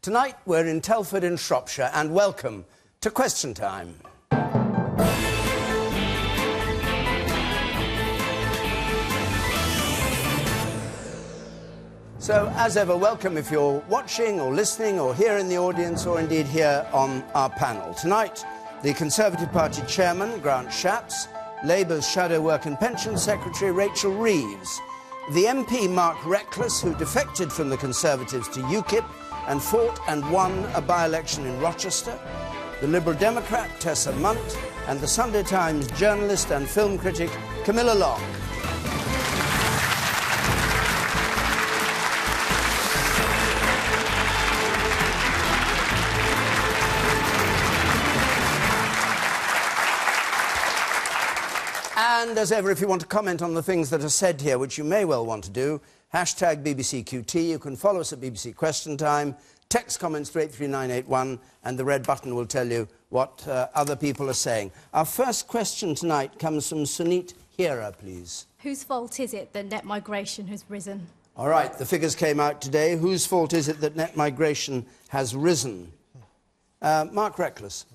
Tonight we're in Telford in Shropshire, and welcome to Question Time. So, as ever, welcome if you're watching or listening or here in the audience or indeed here on our panel. Tonight, the Conservative Party Chairman, Grant Shapps, Labour's Shadow Work and Pension Secretary, Rachel Reeves, the MP, Mark Reckless, who defected from the Conservatives to UKIP and fought and won a by-election in Rochester, the Liberal Democrat, Tessa Munt, and the Sunday Times journalist and film critic, Camilla. And as ever, if you want to comment on the things that are said here, which you may well want to do, hashtag BBCQT. You can follow us at BBC Question Time, text comments to 83981, and the red button will tell you what other people are saying. Our first question tonight comes from Sunit Hira, please. Whose fault is it that net migration has risen? All right, the figures came out today. Whose fault is it that net migration has risen? Mark Reckless.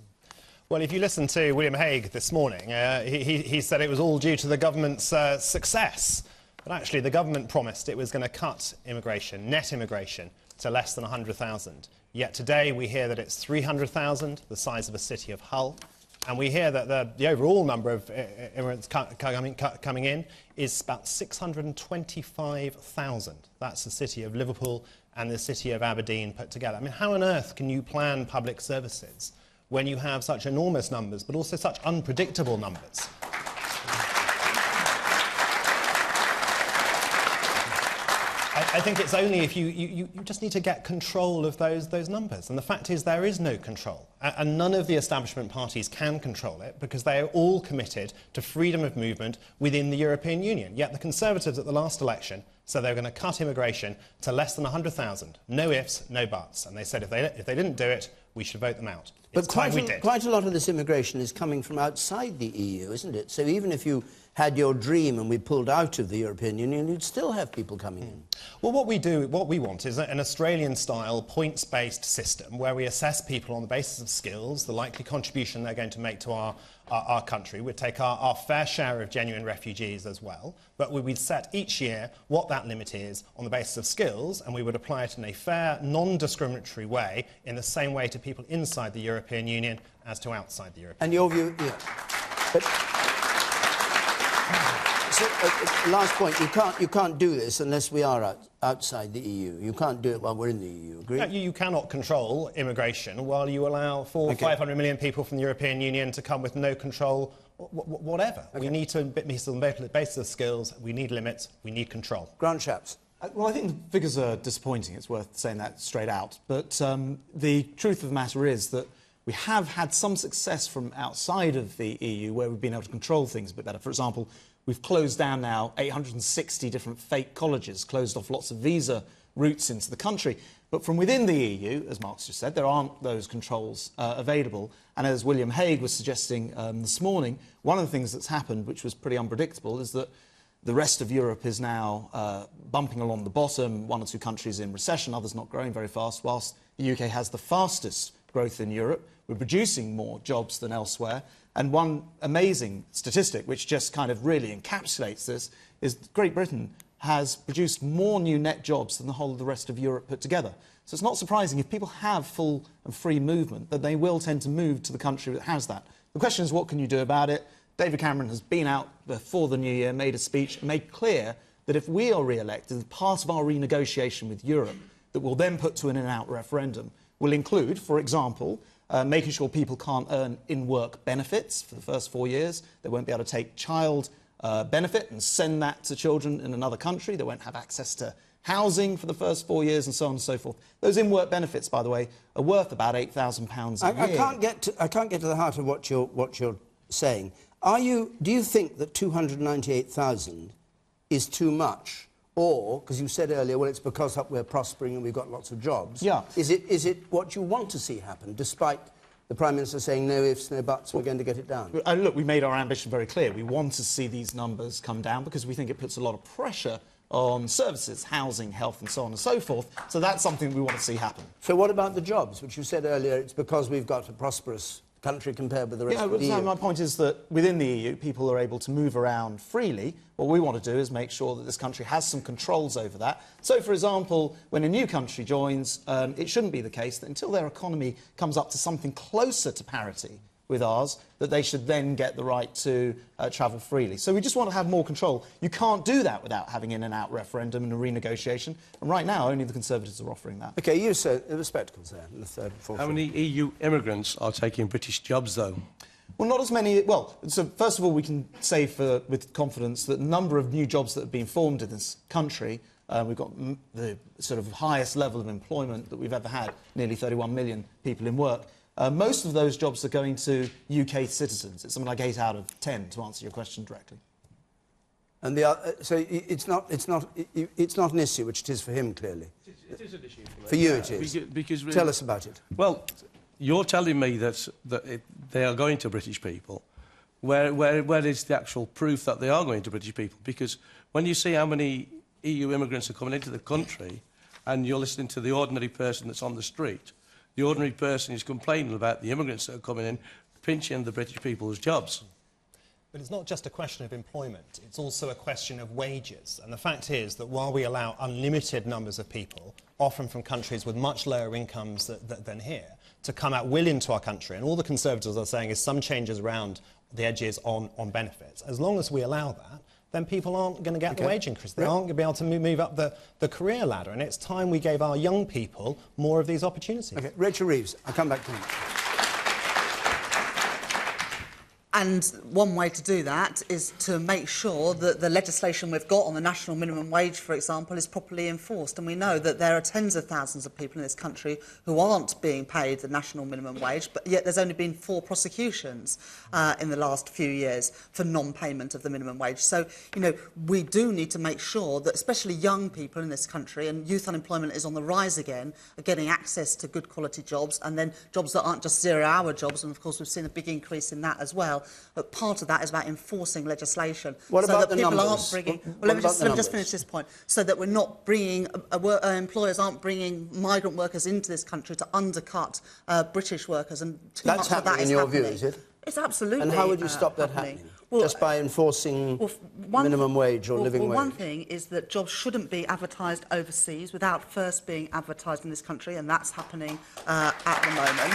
Well, if you listen to William Hague this morning, he said it was all due to the government's success. But actually, the government promised it was going to cut immigration, net immigration, to less than 100,000. Yet today we hear that it's 300,000, the size of a city of Hull. And we hear that the overall number of immigrants coming in is about 625,000. That's the city of Liverpool and the city of Aberdeen put together. I mean, how on earth can you plan public services when you have such enormous numbers, but also such unpredictable numbers? I think it's only if you just need to get control of those numbers. And the fact is there is no control. And none of the establishment parties can control it because they are all committed to freedom of movement within the European Union. Yet the Conservatives at the last election said they were going to cut immigration to less than 100,000. No ifs, no buts. And they said if they didn't do it, we should vote them out. But quite a lot of this immigration is coming from outside the EU, isn't it? So even if you had your dream and we pulled out of the European Union, you'd still have people coming in. Well, what we want is an Australian-style points-based system where we assess people on the basis of skills, the likely contribution they're going to make to our country. We'd take our fair share of genuine refugees as well, but we'd set each year what that limit is on the basis of skills, and we would apply it in a fair, non-discriminatory way, in the same way to people inside the European Union as to outside the European Union. And your view, yeah. But so, last point, you can't do this unless we are outside the EU. You can't do it while we're in the EU, agree? No, you cannot control immigration while you allow 500 million people from the European Union to come with no control, whatever. Okay. We need to be on the basis of skills, we need limits, we need control. Grant Shapps. Well, I think the figures are disappointing, it's worth saying that straight out. But the truth of the matter is that we have had some success from outside of the EU where we've been able to control things a bit better. For example, we've closed down now 860 different fake colleges, closed off lots of visa routes into the country. But from within the EU, as Mark's just said, there aren't those controls available. And as William Hague was suggesting this morning, one of the things that's happened, which was pretty unpredictable, is that the rest of Europe is now bumping along the bottom, one or two countries in recession, others not growing very fast, whilst the UK has the fastest growth in Europe. We're producing more jobs than elsewhere. And one amazing statistic, which just kind of really encapsulates this, is Great Britain has produced more new net jobs than the whole of the rest of Europe put together. So it's not surprising if people have full and free movement that they will tend to move to the country that has that. The question is, what can you do about it? David Cameron has been out before the new year, made a speech, and made clear that if we are re-elected, part of our renegotiation with Europe that we'll then put to an in-out referendum will include, for example, making sure people can't earn in-work benefits for the first 4 years. They won't be able to take child benefit and send that to children in another country. They won't have access to housing for the first 4 years and so on and so forth. Those in-work benefits, by the way, are worth about £8,000 a year. I can't get to the heart of what you're saying. Do you think that 298,000 is too much? Or, because you said earlier, well, it's because we're prospering and we've got lots of jobs. Yeah. Is it what you want to see happen, despite the Prime Minister saying no ifs, no buts, we're going to get it down? Look, we made our ambition very clear. We want to see these numbers come down because we think it puts a lot of pressure on services, housing, health and so on and so forth. So that's something we want to see happen. So what about the jobs, which you said earlier, it's because we've got a prosperous country compared with the rest of the EU? So my point is that within the EU, people are able to move around freely. What we want to do is make sure that this country has some controls over that. So, for example, when a new country joins, it shouldn't be the case that until their economy comes up to something closer to parity with ours, that they should then get the right to travel freely. So we just want to have more control. You can't do that without having in and out referendum and a renegotiation. And right now, only the Conservatives are offering that. OK, you said the spectacles there in the third and fourth. How many EU immigrants are taking British jobs, though? Well, not as many. Well, so first of all, we can say with confidence that the number of new jobs that have been formed in this country, we've got the sort of highest level of employment that we've ever had, nearly 31 million people in work. Most of those jobs are going to UK citizens. It's something like 8 out of 10, to answer your question directly. And so it's not an issue, which it is for him, clearly. It is an issue for me. For you, it is. Because Tell us about it. Well, you're telling me that they are going to British people. Where is the actual proof that they are going to British people? Because when you see how many EU immigrants are coming into the country, and you're listening to the ordinary person that's on the street, the ordinary person is complaining about the immigrants that are coming in, pinching the British people's jobs. But it's not just a question of employment, it's also a question of wages. And the fact is that while we allow unlimited numbers of people, often from countries with much lower incomes than here, to come out will into our country, and all the Conservatives are saying is some changes around the edges on benefits. As long as we allow that, then people aren't going to get the wage increase. They aren't going to be able to move up the career ladder. And it's time we gave our young people more of these opportunities. OK, Rachel Reeves, I'll come back to you. And one way to do that is to make sure that the legislation we've got on the national minimum wage, for example, is properly enforced. And we know that there are tens of thousands of people in this country who aren't being paid the national minimum wage, but yet there's only been 4 prosecutions in the last few years for non-payment of the minimum wage. So, you know, we do need to make sure that especially young people in this country, and youth unemployment is on the rise again, are getting access to good quality jobs, and then jobs that aren't just 0-hour jobs. And of course, we've seen a big increase in that as well. But part of that is about enforcing legislation. What so about that the people numbers? aren't bringing. Let me just finish this point. So that we're not bringing employers aren't bringing migrant workers into this country to undercut British workers, and too That's much of that happening is in your happening. view, is it? It's absolutely. And how would you stop that happening? Well, just by enforcing minimum wage or living wage? One thing is that jobs shouldn't be advertised overseas without first being advertised in this country, and that's happening at the moment.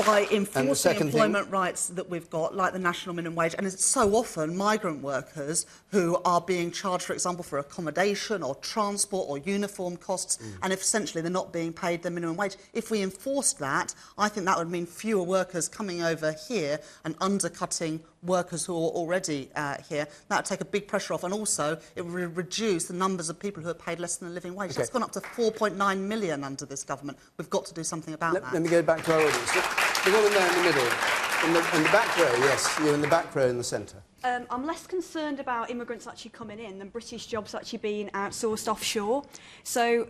By enforcing employment rights that we've got, like the national minimum wage, and it's so often migrant workers who are being charged, for example, for accommodation or transport or uniform costs, and if essentially they're not being paid the minimum wage. If we enforced that, I think that would mean fewer workers coming over here and undercutting workers who are already here. That would take a big pressure off, and also it would reduce the numbers of people who are paid less than the living wage. That's gone up to 4.9 million under this government. We've got to do something about that. Let me go back to our audience. The woman there in the middle, in the back row, yes, you're in the back row in the centre. I'm less concerned about immigrants actually coming in than British jobs actually being outsourced offshore. So,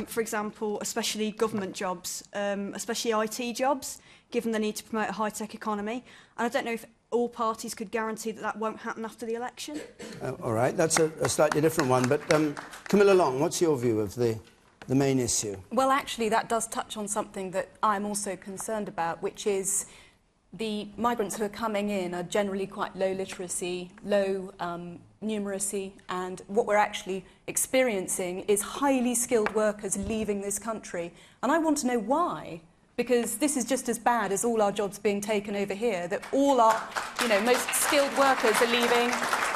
for example, especially government jobs, especially IT jobs, given the need to promote a high-tech economy. And I don't know if all parties could guarantee that that won't happen after the election. All right, that's a slightly different one. But Camilla Long, what's your view of the main issue? Well, actually, that does touch on something that I'm also concerned about, which is the migrants who are coming in are generally quite low literacy, low numeracy, and what we're actually experiencing is highly skilled workers leaving this country. And I want to know why, because this is just as bad as all our jobs being taken over here, that all our, most skilled workers are leaving,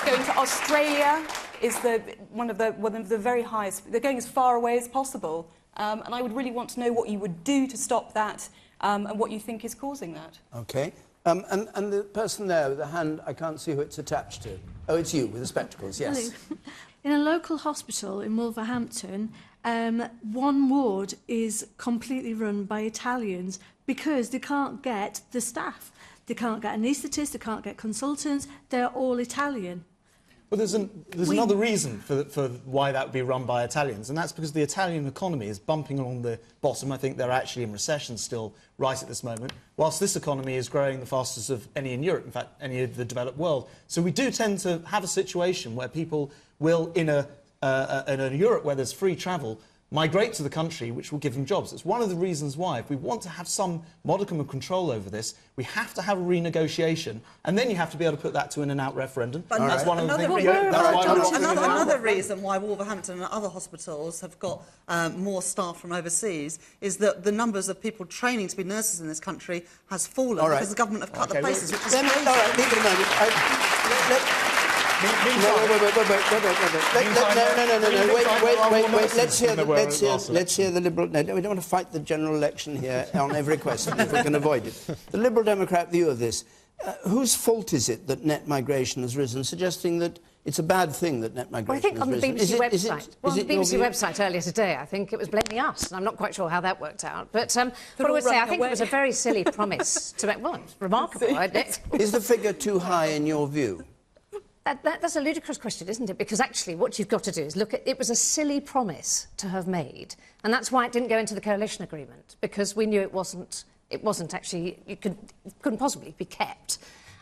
going to Australia is one of the very highest. They're going as far away as possible. And I would really want to know what you would do to stop that, and what you think is causing that. OK. And the person there with the hand, I can't see who it's attached to. Oh, it's you with the spectacles, yes. Hello. In a local hospital in Wolverhampton, one ward is completely run by Italians because they can't get the staff. They can't get anaesthetists, they can't get consultants, they're all Italian. Well, there's another reason for why that would be run by Italians, and that's because the Italian economy is bumping along the bottom. I think they're actually in recession still right at this moment, whilst this economy is growing the fastest of any in Europe, in fact, any of the developed world. So we do tend to have a situation where people will, in a Europe where there's free travel, migrate to the country, which will give them jobs. It's one of the reasons why, if we want to have some modicum of control over this, we have to have a renegotiation, and then you have to be able to put that to an in-out referendum. But That's one of the things. Another reason why Wolverhampton and other hospitals have got more staff from overseas is that the numbers of people training to be nurses in this country has fallen because the government have cut the places, which is crazy. All right, leave it a moment. Wait. Let's hear the Liberal... No, we don't want to fight the general election here on every question if we can avoid it. The Liberal Democrat view of this. Whose fault is it that net migration has risen, suggesting that it's a bad thing that net migration has risen? Well, I think on the BBC website. Well, on the BBC website earlier today, I think it was blaming us, and I'm not quite sure how that worked out. But what I would say, I think it was a very silly promise to make... Well, it's remarkable, isn't it? Is the figure too high in your view? That's a ludicrous question, isn't it? Because actually what you've got to do is look at... It was a silly promise to have made, and that's why it didn't go into the coalition agreement, because we knew it wasn't actually... It couldn't possibly be kept.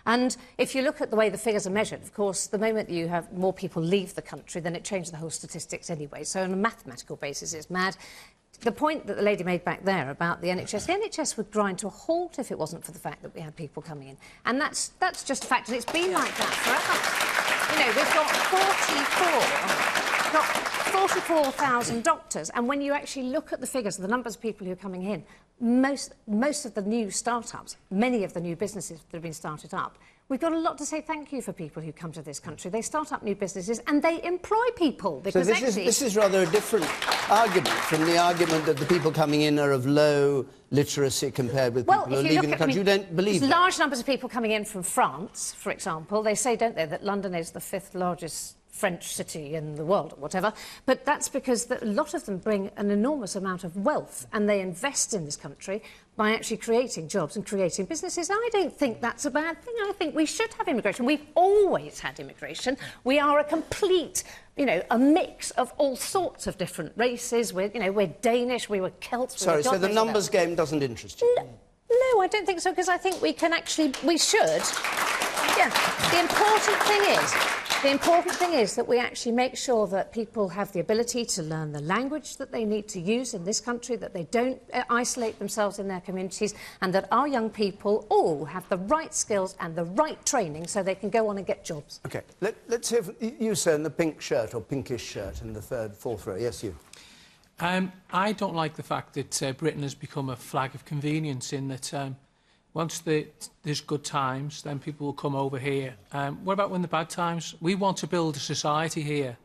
And if you look at the way the figures are measured, of course, the moment you have more people leave the country, then it changes the whole statistics anyway. So on a mathematical basis, it's mad. The point that the lady made back there about the NHS would grind to a halt if it wasn't for the fact that we had people coming in. And that's just a fact, and it's been like that forever. You know, we've got 44,000 doctors, and when you actually look at the figures of the numbers of people who are coming in, most of the new startups, many of the new businesses that have been started up, we've got a lot to say thank you for people who come to this country. They start up new businesses and they employ people. Because so this is rather a different argument from the argument that the people coming in are of low literacy compared with people who are leaving the country. You don't believe that? Large numbers of people coming in from France, for example. They say, don't they, that London is the 5th largest French city in the world, or whatever, but that's because a lot of them bring an enormous amount of wealth, and they invest in this country by actually creating jobs and creating businesses. I don't think that's a bad thing. I think we should have immigration. We've always had immigration. We are a complete, you know, a mix of all sorts of different races. We're Danish, we were Celts. Sorry, so the numbers game doesn't interest you? No, I don't think so, because I think we should. Yeah, the important thing is that we actually make sure that people have the ability to learn the language that they need to use in this country, that they don't isolate themselves in their communities, and that our young people all have the right skills and the right training so they can go on and get jobs. OK, let's hear from you, sir, in the pink shirt, or pinkish shirt, in the fourth row. Yes, you. I don't like the fact that Britain has become a flag of convenience, in that once there's good times, then people will come over here. What about when the bad times? We want to build a society here,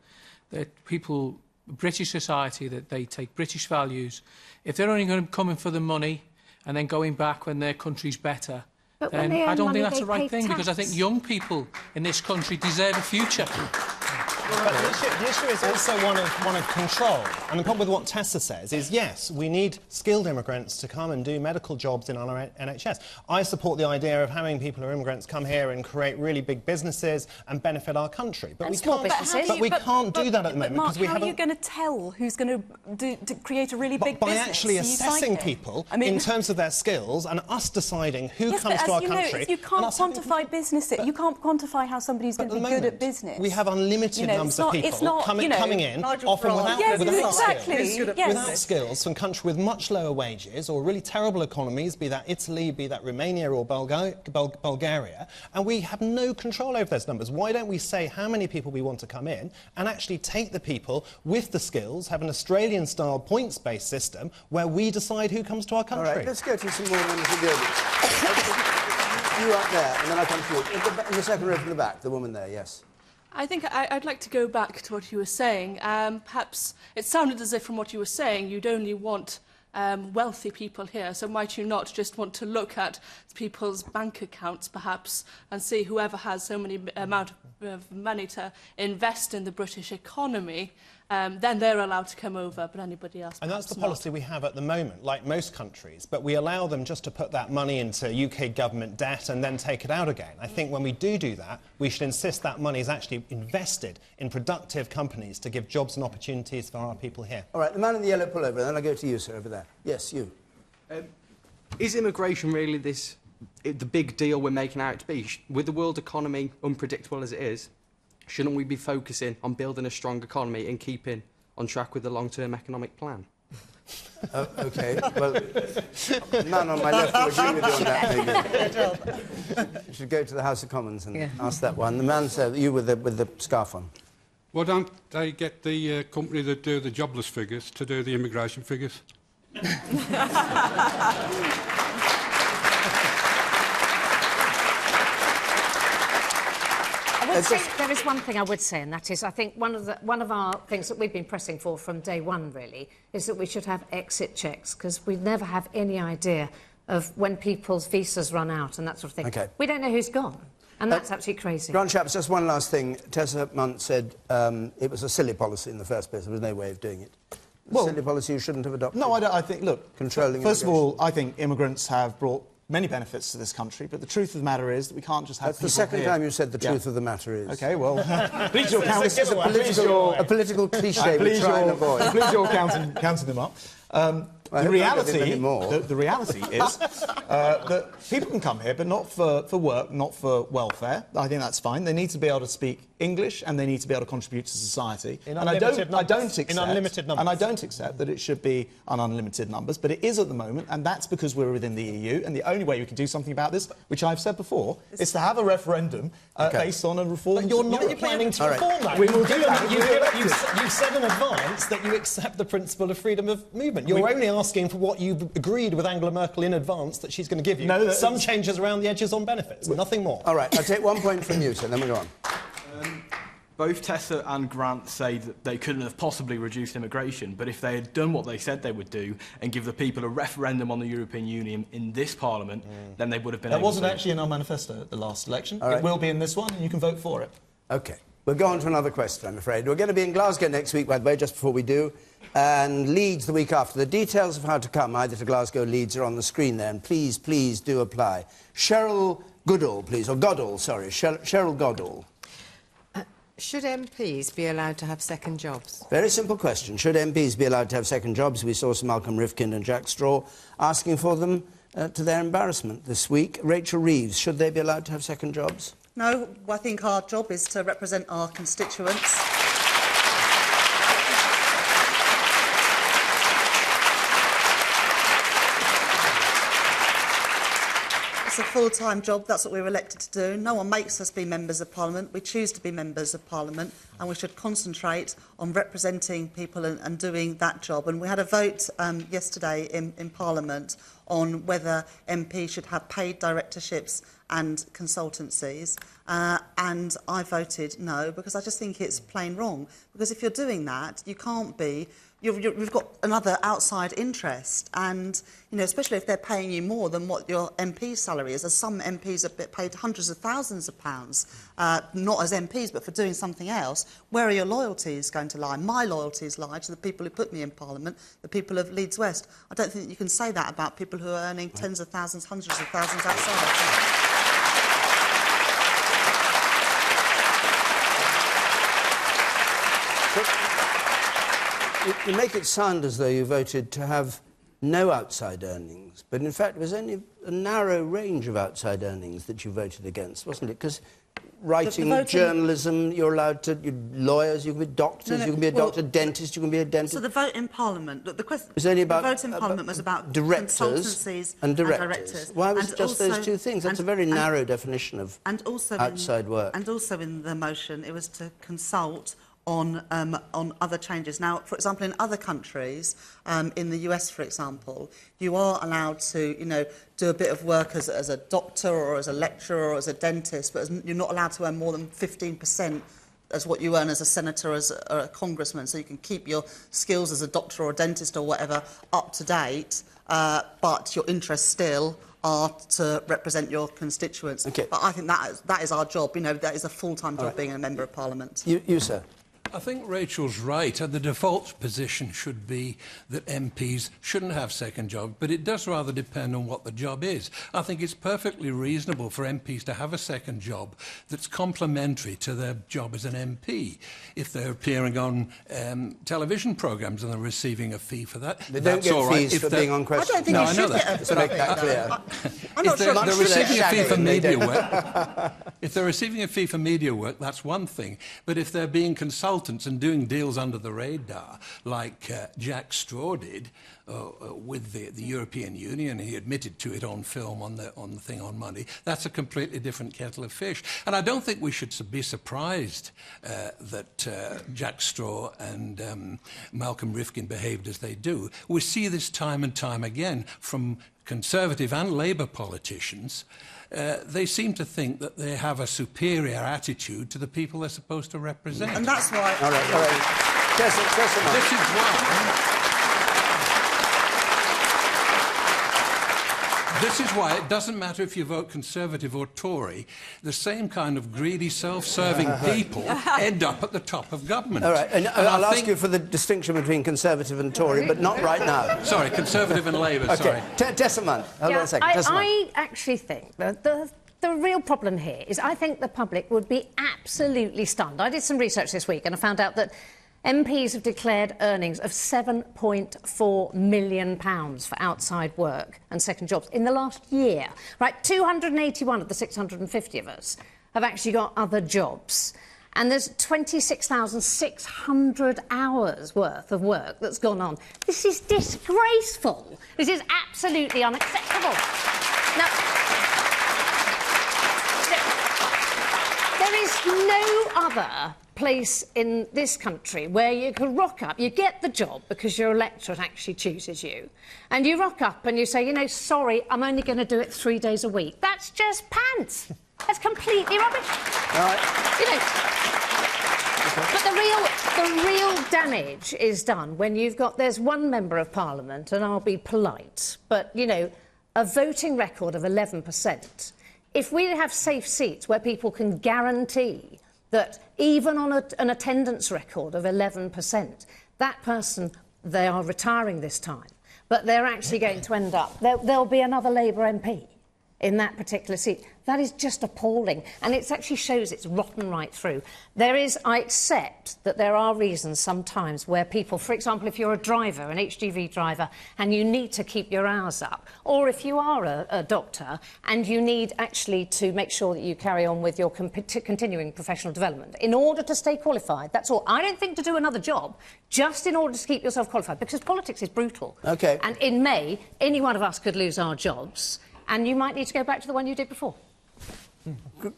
that people, British society, that they take British values. If they're only going to come in for the money and then going back when their country's better, then I don't think that's the right thing, because I think young people in this country deserve a future. But the issue is also one of control. And the problem with what Tessa says is, yes, we need skilled immigrants to come and do medical jobs in our NHS. I support the idea of having people who are immigrants come here and create really big businesses and benefit our country. But we can't do that at the moment. Mark, because we how are you going to tell who's going to create a really big business? By actually assessing people in terms of their skills, and us deciding who comes to our country. You can't quantify businesses. You can't quantify how somebody's going to be good at business. We have unlimited numbers of people coming in, often without skills, from countries with much lower wages or really terrible economies, be that Italy, be that Romania or Bulgaria, and we have no control over those numbers. Why don't we say how many people we want to come in and actually take the people with the skills, have an Australian-style points-based system where we decide who comes to our country? All right, let's go to some more members of the audience. You up there, and then I'll come to you. In the second row from the back, the woman there, yes. I think I'd like to go back to what you were saying. Perhaps it sounded as if from what you were saying you'd only want wealthy people here, so might you not just want to look at people's bank accounts perhaps and see whoever has so many amount of money to invest in the British economy then they're allowed to come over, but anybody else And that's the not. policy we have at the moment, like most countries, but we allow them just to put that money into UK government debt and then take it out again. I think when we do that, we should insist that money is actually invested in productive companies to give jobs and opportunities for our people here. All right, the man in the yellow pullover, then I'll go to you, sir, over there. Yes, you. Is immigration really the big deal we're making out to be? With the world economy unpredictable as it is, shouldn't we be focusing on building a strong economy and keeping on track with the long-term economic plan? OK, well, none on my left will agree with you on that, maybe. You should go to the House of Commons and ask that one. The man said, you with the scarf on. Well, don't they get the company that do the jobless figures to do the immigration figures? I would say there is one thing I would say, and that is, I think one of our things that we've been pressing for from day one, really, is that we should have exit checks, because we never have any idea of when people's visas run out and that sort of thing. OK. We don't know who's gone, and that's absolutely crazy. Grant Shapps, just one last thing. Tessa Munt said it was a silly policy in the first place. There was no way of doing it. Well, silly policy you shouldn't have adopted. No, I think, look, controlling first of immigration. all, I think immigrants have brought many benefits to this country, but the truth of the matter is that we can't just have That's the second time you said the truth of the matter is. OK, well, please your count. This is a political cliché we try and avoid. Please your counting them up. The reality is that people can come here, but not for work, not for welfare. I think that's fine. They need to be able to speak English and they need to be able to contribute to society. In unlimited numbers. And I don't accept that it should be on unlimited numbers, but it is at the moment, and that's because we're within the EU. And the only way we can do something about this, which I've said before, is to have a referendum based on a reform. But you're not planning to reform that. We will do that. You've said in advance that you accept the principle of freedom of movement. You're only asking for what you've agreed with Angela Merkel in advance that she's going to give you. No, some changes around the edges on benefits, nothing more. All right, I'll take 1 point from you, so then we go on. Both Tessa and Grant say that they couldn't have possibly reduced immigration, but if they had done what they said they would do and give the people a referendum on the European Union in this Parliament, then they would have been able to. That wasn't actually in our manifesto at the last election. It will be in this one, and you can vote for it. OK. We'll go on to another question, I'm afraid. We're going to be in Glasgow next week, by the way, just before we do, and Leeds the week after. The details of how to come, either to Glasgow or Leeds, are on the screen there, and please, please do apply. Cheryl Goodall, please, or Goddall, sorry. Cheryl Goddall. Should MPs be allowed to have second jobs? Very simple question. Should MPs be allowed to have second jobs? We saw Sir Malcolm Rifkind and Jack Straw asking for them to their embarrassment this week. Rachel Reeves, should they be allowed to have second jobs? No, I think our job is to represent our constituents. It's a full-time job, that's what we were elected to do. No one makes us be members of Parliament, we choose to be members of Parliament, and we should concentrate on representing people and doing that job. And we had a vote yesterday in Parliament on whether MPs should have paid directorships and consultancies, and I voted no, because I just think it's plain wrong. Because if you're doing that, you can't be... You've got another outside interest, and especially if they're paying you more than what your MP salary is. As some MPs are paid hundreds of thousands of pounds, not as MPs but for doing something else. Where are your loyalties going to lie? My loyalties lie to the people who put me in Parliament, the people of Leeds West. I don't think you can say that about people who are earning tens of thousands, hundreds of thousands outside. You make it sound as though you voted to have no outside earnings, but in fact it was only a narrow range of outside earnings that you voted against, wasn't it? Because writing, journalism, you're allowed to... Lawyers, you can be doctors, you can be a doctor, dentist, you can be a dentist... So the vote in Parliament... The question... It was only about... The vote in Parliament was about directors consultancies and directors. Why was it just those two things? That's a very narrow definition of outside work. And also in the motion, it was to consult on other changes. Now, for example, in other countries, in the US, for example, you are allowed to, do a bit of work as a doctor or as a lecturer or as a dentist, but you're not allowed to earn more than 15% as what you earn as a senator or a congressman, so you can keep your skills as a doctor or a dentist or whatever up to date, but your interests still are to represent your constituents. Okay. But I think that is our job. That is a full-time job, being a Member of Parliament. You, sir? I think Rachel's right, and the default position should be that MPs shouldn't have second jobs, but it does rather depend on what the job is. I think it's perfectly reasonable for MPs to have a second job that's complementary to their job as an MP. If they're appearing on television programmes and they're receiving a fee for that, they don't that's get all right. fees If for being on Question. I don't think you should get a to make that clear. I'm not sure they're receiving a fee for media don't. work. If they're receiving a fee for media work, that's one thing. But if they're being consultants and doing deals under the radar, like Jack Straw did with the European Union, he admitted to it on film on the thing on Monday, that's a completely different kettle of fish. And I don't think we should be surprised that Jack Straw and Malcolm Rifkin behaved as they do. We see this time and time again from Conservative and Labour politicians. They seem to think that they have a superior attitude to the people they're supposed to represent. And that's why... All right. Tessa, this is why... This is why it doesn't matter if you vote Conservative or Tory, the same kind of greedy, self-serving people end up at the top of government. All right, and I'll ask you for the distinction between Conservative and Tory, but not right now. Sorry, Conservative and Labour, okay. sorry. Tessa Munt, hold on a second. I actually think that the real problem here is I think the public would be absolutely stunned. I did some research this week and I found out that MPs have declared earnings of £7.4 million for outside work and second jobs in the last year. Right, 281 of the 650 of us have actually got other jobs. And there's 26,600 hours worth of work that's gone on. This is disgraceful. This is absolutely unacceptable. Now, there is no other place in this country where you can rock up, you get the job because your electorate actually chooses you, and you rock up and you say, you know, sorry, I'm only going to do it 3 days a week. That's just pants. That's completely rubbish. All right. You know, but the real damage is done when you've got, there's one member of Parliament, and I'll be polite, but, you know, a voting record of 11%. If we have safe seats where people can guarantee that even on an attendance record of 11%, that person, they are retiring this time, but they're actually going to end up, there'll be another Labour MP in that particular seat. That is just appalling, and it actually shows it's rotten right through. I accept that there are reasons sometimes where people, for example, if you're a driver, an HGV driver, and you need to keep your hours up, or if you are a doctor and you need actually to make sure that you carry on with your continuing professional development in order to stay qualified. That's all. I don't think to do another job just in order to keep yourself qualified, because politics is brutal. OK. And in May, any one of us could lose our jobs, and you might need to go back to the one you did before.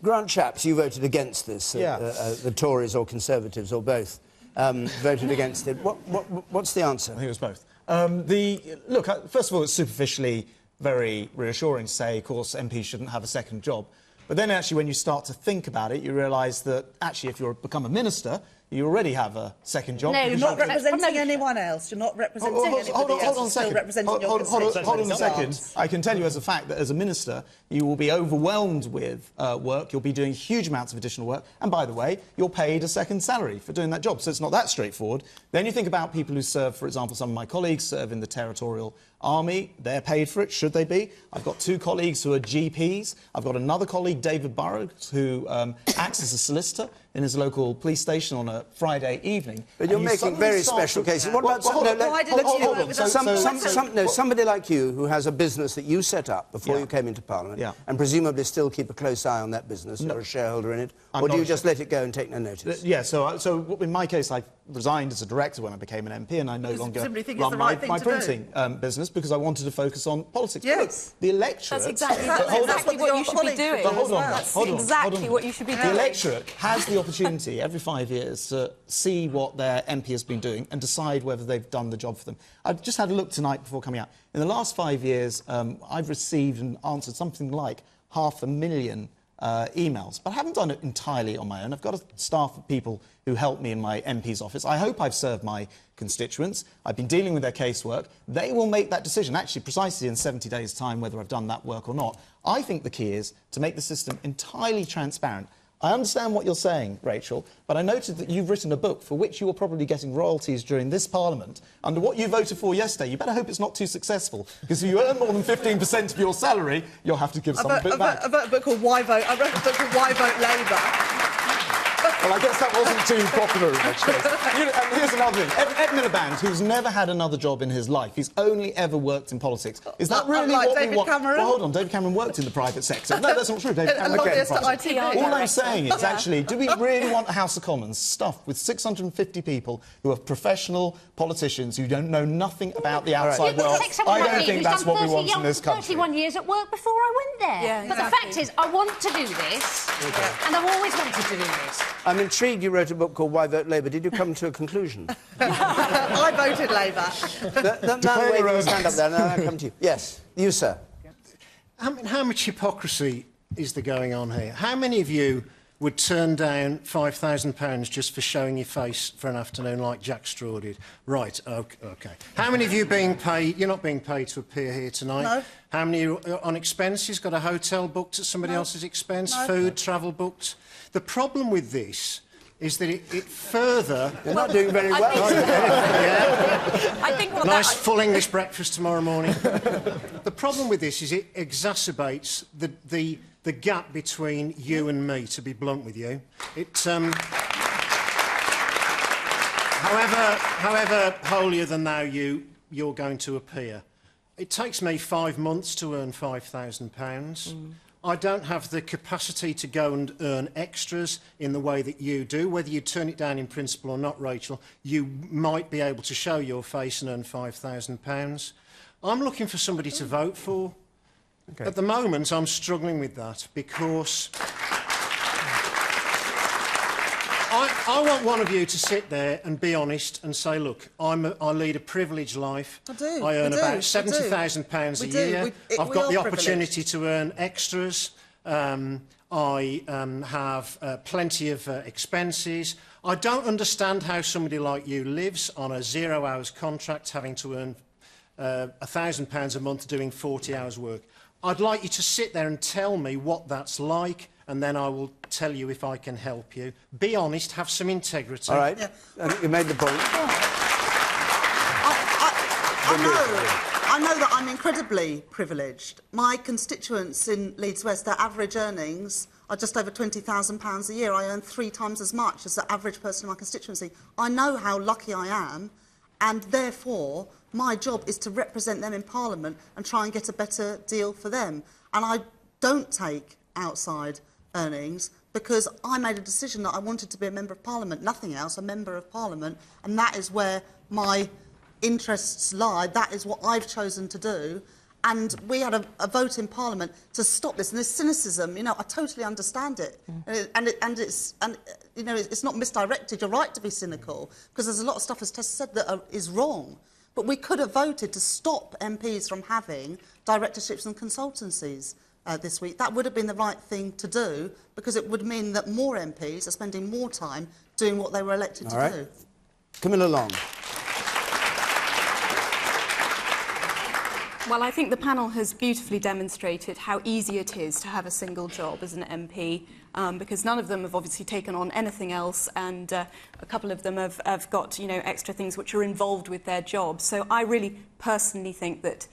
Grant Shapps, you voted against this. The Tories or Conservatives or both voted against it. What's the answer? I think it was both. Look, first of all, it's superficially very reassuring to say, of course, MPs shouldn't have a second job. But then actually, when you start to think about it, you realise that actually, if you become a minister, you already have a second job. No, you're not representing anyone else. You're not representing anybody else. Hold on a second. Hold on a second. I can tell you as a fact that as a minister, you will be overwhelmed with work. You'll be doing huge amounts of additional work. And by the way, you're paid a second salary for doing that job. So it's not that straightforward. Then you think about people who serve, for example, some of my colleagues serve in the Territorial Army. They're paid for it, should they be? I've got 2 colleagues who are GPs. I've got another colleague, David Burrows, who acts as a solicitor in his local police station on a Friday evening. But you're making very special cases. What about somebody like you who has a business that you set up before you came into Parliament and presumably still keep a close eye on that business or a shareholder in it, or do you just let it go and take no notice? Yeah, so in my case, I resigned as a director when I became an MP, and I no longer run my printing business because I wanted to focus on politics. Yes. The electorate... That's exactly what you should be doing. That's exactly what you should be doing. The electorate has the opportunity every 5 years to see what their MP has been doing and decide whether they've done the job for them. I've just had a look tonight before coming out. In the last 5 years, I've received and answered something like 500,000 emails, but I haven't done it entirely on my own. I've got a staff of people who help me in my MP's office. I hope I've served my constituents. I've been dealing with their casework. They will make that decision, actually, precisely in 70 days' time, whether I've done that work or not. I think the key is to make the system entirely transparent. I understand what you're saying, Rachel, but I noted that you've written a book for which you are probably getting royalties during this Parliament. Under what you voted for yesterday, you better hope it's not too successful, because if you earn more than 15% of your salary, you'll have to give some of it back. I wrote a book called Why Vote Labour. Well, I guess that wasn't too popular in which case. And here's another thing. Ed Miliband, who's never had another job in his life, he's only ever worked in politics. Is that really like what David we want? Cameron? Well, hold on, David Cameron worked in the private sector. No, that's not true. David Cameron worked in the private sector. All I'm saying is, actually, do we really want a House of Commons stuffed with 650 people who are professional politicians who don't know nothing about the outside world? I don't think that's what we want in this country. 31 years at work before I went there. Yeah, but the fact is, I want to do this, and I've always wanted to do this. I'm intrigued you wrote a book called Why Vote Labour. Did you come to a conclusion? I voted Labour. The man waving his hand up there, and then I'll come to you. Yes, you, sir. How much hypocrisy is there going on here? How many of you would turn down £5,000 just for showing your face for an afternoon like Jack Straw did? Right, OK. How many of you being paid... You're not being paid to appear here tonight. No. How many are on expenses, got a hotel booked at somebody else's expense, food, travel booked? The problem with this is that it further... You're not doing very well. I think what nice full English breakfast tomorrow morning. The problem with this is it exacerbates the gap between you and me, to be blunt with you. However holier than thou you're going to appear. It takes me 5 months to earn £5,000. I don't have the capacity to go and earn extras in the way that you do. Whether you turn it down in principle or not, Rachel, you might be able to show your face and earn £5,000. I'm looking for somebody to vote for. Okay. At the moment, I'm struggling with that because I want one of you to sit there and be honest and say, look, I lead a privileged life. I do. I earn about £70,000 a year. I've got the opportunity to earn extras. I have plenty of expenses. I don't understand how somebody like you lives on a 0 hours contract, having to earn £1,000 a month doing 40 hours work. I'd like you to sit there and tell me what that's like, and then I will tell you if I can help you. Be honest, have some integrity. All right. Yeah. I think you made the point. I know that I'm incredibly privileged. My constituents in Leeds West, their average earnings are just over £20,000 a year. I earn 3 times as much as the average person in my constituency. I know how lucky I am, and therefore my job is to represent them in Parliament and try and get a better deal for them. And I don't take outside earnings because I made a decision that I wanted to be a Member of Parliament, nothing else, a Member of Parliament, and that is where my interests lie. That is what I've chosen to do. And we had a vote in Parliament to stop this. And this cynicism, you know, I totally understand it. It's not misdirected. You're right to be cynical because there's a lot of stuff, as Tessa said, that is wrong. But we could have voted to stop MPs from having directorships and consultancies this week. That would have been the right thing to do because it would mean that more MPs are spending more time doing what they were elected to do. Camilla Long. Well, I think the panel has beautifully demonstrated how easy it is to have a single job as an MP, because none of them have obviously taken on anything else, and a couple of them have got, you know, extra things which are involved with their job. So I really personally think that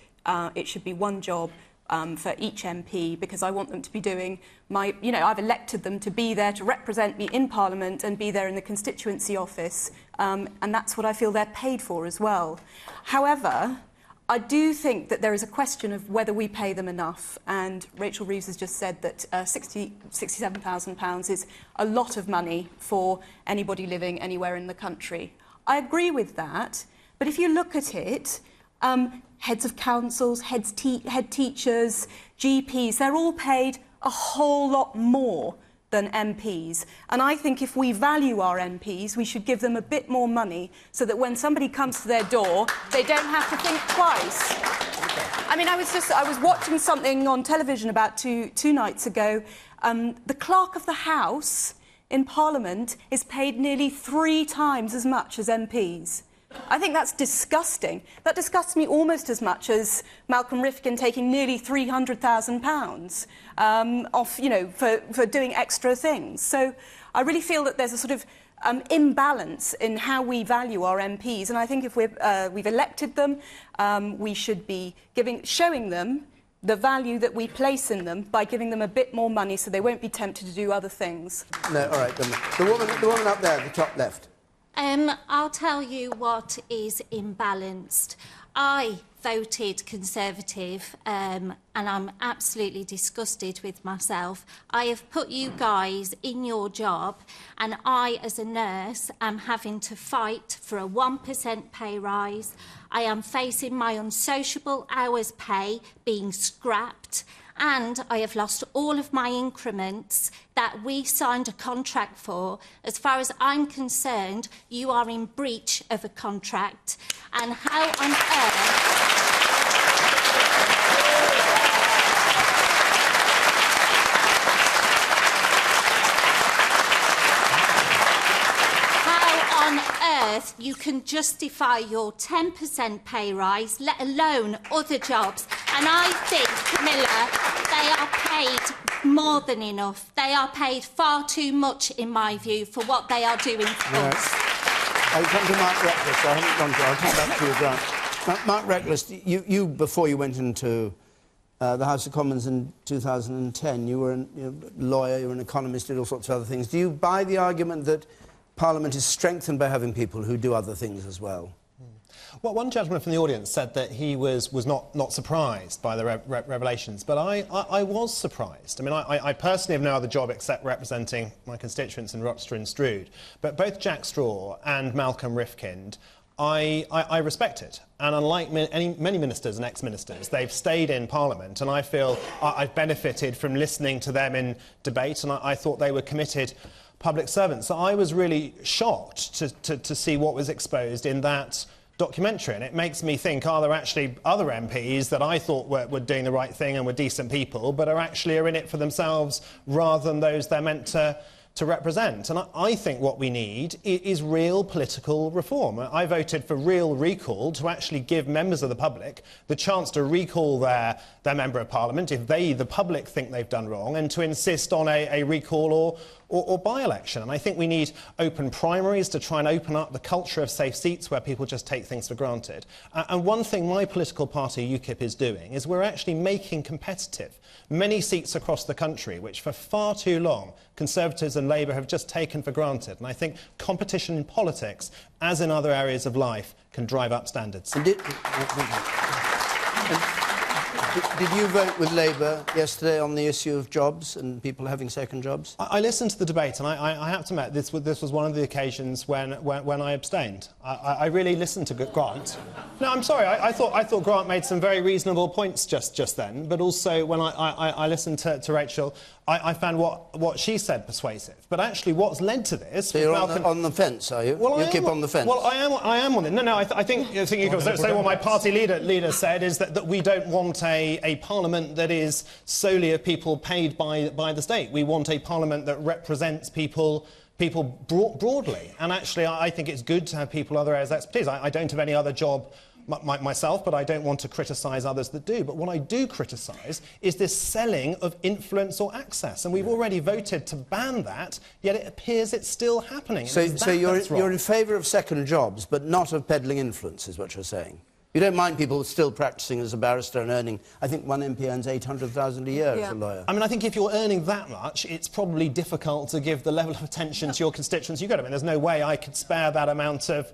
it should be one job for each MP, because I want them to be doing my, you know, I've elected them to be there to represent me in Parliament and be there in the constituency office, and that's what I feel they're paid for as well. However, I do think that there is a question of whether we pay them enough, and Rachel Reeves has just said that £67,000 is a lot of money for anybody living anywhere in the country. I agree with that, but if you look at it, heads of councils, head teachers, GPs, they're all paid a whole lot more than MPs. And I think if we value our MPs, we should give them a bit more money so that when somebody comes to their door, they don't have to think twice. I mean, I was watching something on television about two nights ago. The clerk of the House in Parliament is paid nearly 3 times as much as MPs. I think that's disgusting. That disgusts me almost as much as Malcolm Rifkin taking nearly £300,000 off, you know, for doing extra things. So I really feel that there's a sort of imbalance in how we value our MPs, and I think if we've elected them, we should be showing them the value that we place in them by giving them a bit more money so they won't be tempted to do other things. No, all right, the woman up there at the top left. I'll tell you what is imbalanced. I voted Conservative and I'm absolutely disgusted with myself. I have put you guys in your job and I, as a nurse, am having to fight for a 1% pay rise. I am facing my unsociable hours pay being scrapped, and I have lost all of my increments that we signed a contract for. As far as I'm concerned, you are in breach of a contract. And how on earth you can justify your 10% pay rise, let alone other jobs. And I think, Camilla, they are paid more than enough. They are paid far too much, in my view, for what they are doing for us. I'll come to Mark Reckless. I haven't gone to. I'll come back to you, Grant. Mark Reckless, you before you went into the House of Commons in 2010, you were a lawyer, you were an economist, did all sorts of other things. Do you buy the argument that Parliament is strengthened by having people who do other things as well? Well, one gentleman from the audience said that he was not surprised by the revelations, but I was surprised. I mean, I personally have no other job except representing my constituents in Shropshire and Strood, but both Jack Straw and Malcolm Rifkin I respected. And unlike many ministers and ex-ministers, they've stayed in Parliament, and I feel I've benefited from listening to them in debate, and I thought they were committed public servants. So I was really shocked to see what was exposed in that documentary, and it makes me think, are there actually other MPs that I thought were doing the right thing and were decent people, but are in it for themselves rather than those they're meant to represent? And I think what we need is real political reform. I voted for real recall, to actually give members of the public the chance to recall their Member of Parliament if they, the public, think they've done wrong, and to insist on a recall or by-election. And I think we need open primaries to try and open up the culture of safe seats where people just take things for granted. And one thing my political party, UKIP, is doing is we're actually making competitive many seats across the country, which for far too long Conservatives and Labour have just taken for granted. And I think competition in politics, as in other areas of life, can drive up standards. Did you vote with Labour yesterday on the issue of jobs and people having second jobs? I listened to the debate, and I have to admit this was one of the occasions when I abstained. I really listened to Grant. No, I'm sorry. I thought Grant made some very reasonable points just then, but also when I listened to Rachel, I found what she said persuasive. But actually, what's led to this? So you're on the fence, are you? Well, you keep on the fence. Well, I am on it. No. I think you can say what my party leader said is that we don't want a parliament that is solely of people paid by the state. We want a parliament that represents people broadly. And actually, I think it's good to have people other areas of expertise. I don't have any other job myself, but I don't want to criticise others that do. But what I do criticise is this selling of influence or access, and we've already voted to ban that, yet it appears it's still happening. So you're in favour of second jobs, but not of peddling influence, is what you're saying? You don't mind people still practising as a barrister and earning, I think one MP earns $800,000 a year as a lawyer. I mean, I think if you're earning that much, it's probably difficult to give the level of attention to your constituents you got. I mean, there's no way I could spare that amount of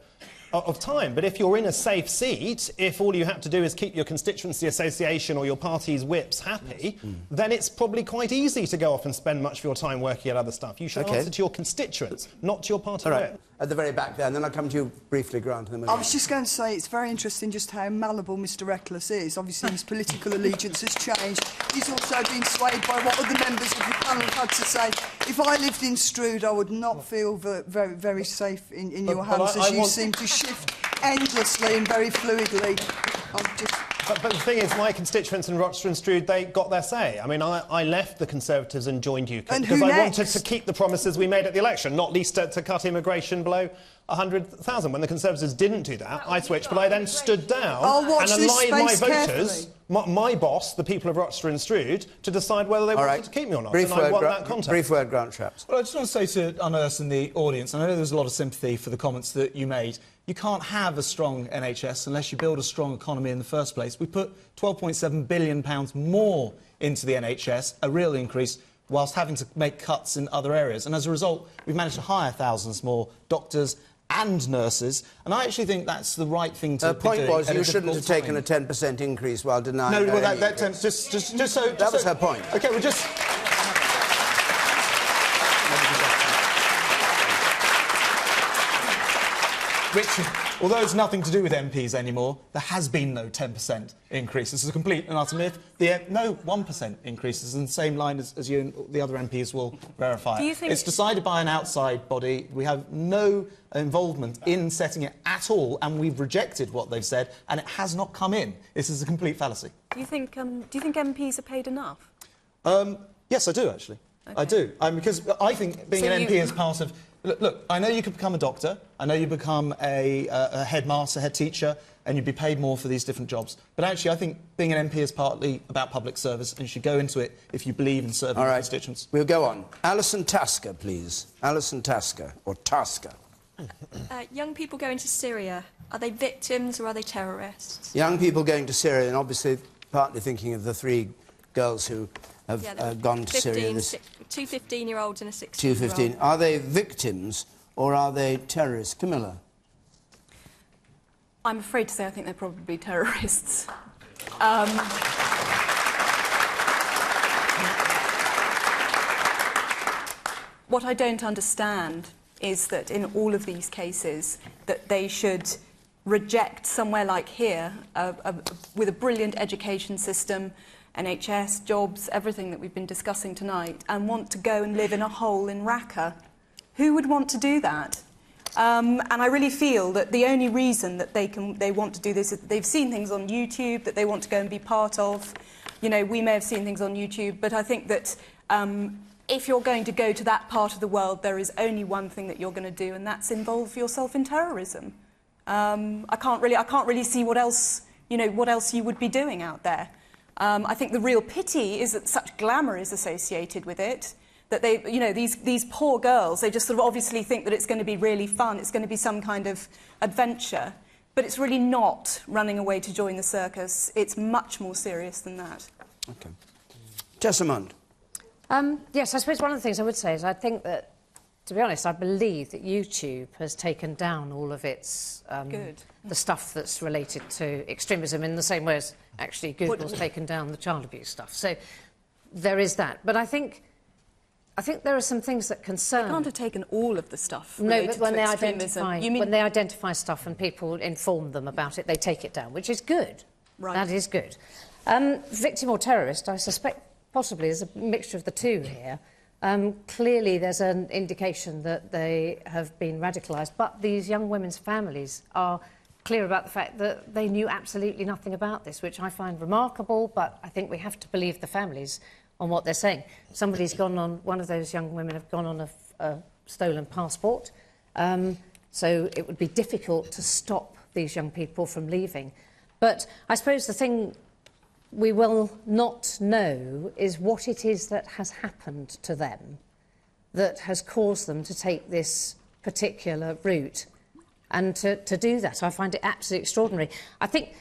time. But if you're in a safe seat, if all you have to do is keep your constituency association or your party's whips happy, then it's probably quite easy to go off and spend much of your time working at other stuff. You should answer to your constituents, not to your party whip. At the very back there, and then I'll come to you briefly, Grant. I was just going to say it's very interesting just how malleable Mr Reckless is. Obviously, his political allegiance has changed. He's also been swayed by what other members of the panel had to say. If I lived in Strood, I would not feel very, very safe in your hands, as you seem to shift endlessly and very fluidly. But the thing is, my constituents in Rochester and Strood, they got their say. I mean, I left the Conservatives and joined UKIP because I wanted to keep the promises we made at the election, not least to cut immigration below 100,000. When the Conservatives didn't do that, I switched, but I then stood down watch and this allowed my space voters, my boss, the people of Rochester and Strood, to decide whether they wanted to keep me or not. Brief and I word, won that contest. brief word, Grant Shapps. Well, I just want to say to us in the audience, I know there's a lot of sympathy for the comments that you made. You can't have a strong NHS unless you build a strong economy in the first place. We put £12.7 billion more into the NHS, a real increase, whilst having to make cuts in other areas. And as a result, we've managed to hire thousands more doctors and nurses, and I actually think that's the right thing to The be point doing was at a you shouldn't have difficult taken a 10% increase while denying... No, well, just so... That was her point. OK, well, just... Which, although it's nothing to do with MPs anymore, there has been no 10% increase. This is a complete and utter myth. No 1% increases in the same line as you and the other MPs will verify. Do you think... It's decided by an outside body. We have no involvement in setting it at all, and we've rejected what they've said, and it has not come in. This is a complete fallacy. Do you think MPs are paid enough? Yes, I do, actually. Okay. I do. Because I think being an MP is part of... Look, I know you could become a doctor, I know you become a headmaster, head teacher, and you'd be paid more for these different jobs. But actually, I think being an MP is partly about public service, and you should go into it if you believe in serving your constituents. We'll go on. Alison Tasker, please. Alison Tasker, or Tasker. Young people going to Syria, are they victims or are they terrorists? Young people going to Syria, and obviously partly thinking of the 3 girls who have gone to Syria. 2 15-year-olds and a 16-year-old. 2 15. Are they victims or are they terrorists? Camilla? I'm afraid to say I think they're probably terrorists. What I don't understand is that in all of these cases that they should reject somewhere like here with a brilliant education system, NHS, jobs, everything that we've been discussing tonight, and want to go and live in a hole in Raqqa. Who would want to do that? And I really feel that the only reason that they want to do this is that they've seen things on YouTube that they want to go and be part of. You know, we may have seen things on YouTube, but I think that if you're going to go to that part of the world, there is only one thing that you're going to do, and that's involve yourself in terrorism. I can't really see what else you would be doing out there. I think the real pity is that such glamour is associated with it, that these poor girls, they just sort of obviously think that it's going to be really fun, it's going to be some kind of adventure, but it's really not running away to join the circus. It's much more serious than that. OK. Tessa Munt. Yes, I suppose one of the things I would say is I think that, to be honest, I believe that YouTube has taken down all of its... the stuff that's related to extremism in the same way as actually Google's taken down the child abuse stuff. So there is that. But I think there are some things that concern... They can't have taken all of the stuff No, but when to they extremism. when they identify stuff and people inform them about it, they take it down, which is good. Right. That is good. Victim or terrorist, I suspect possibly there's a mixture of the two here. Clearly there's an indication that they have been radicalised, but these young women's families are clear about the fact that they knew absolutely nothing about this, which I find remarkable, but I think we have to believe the families on what they're saying. One of those young women have gone on a stolen passport, so it would be difficult to stop these young people from leaving. But I suppose the thing we will not know is what it is that has happened to them that has caused them to take this particular route. And to do that, I find it absolutely extraordinary. I think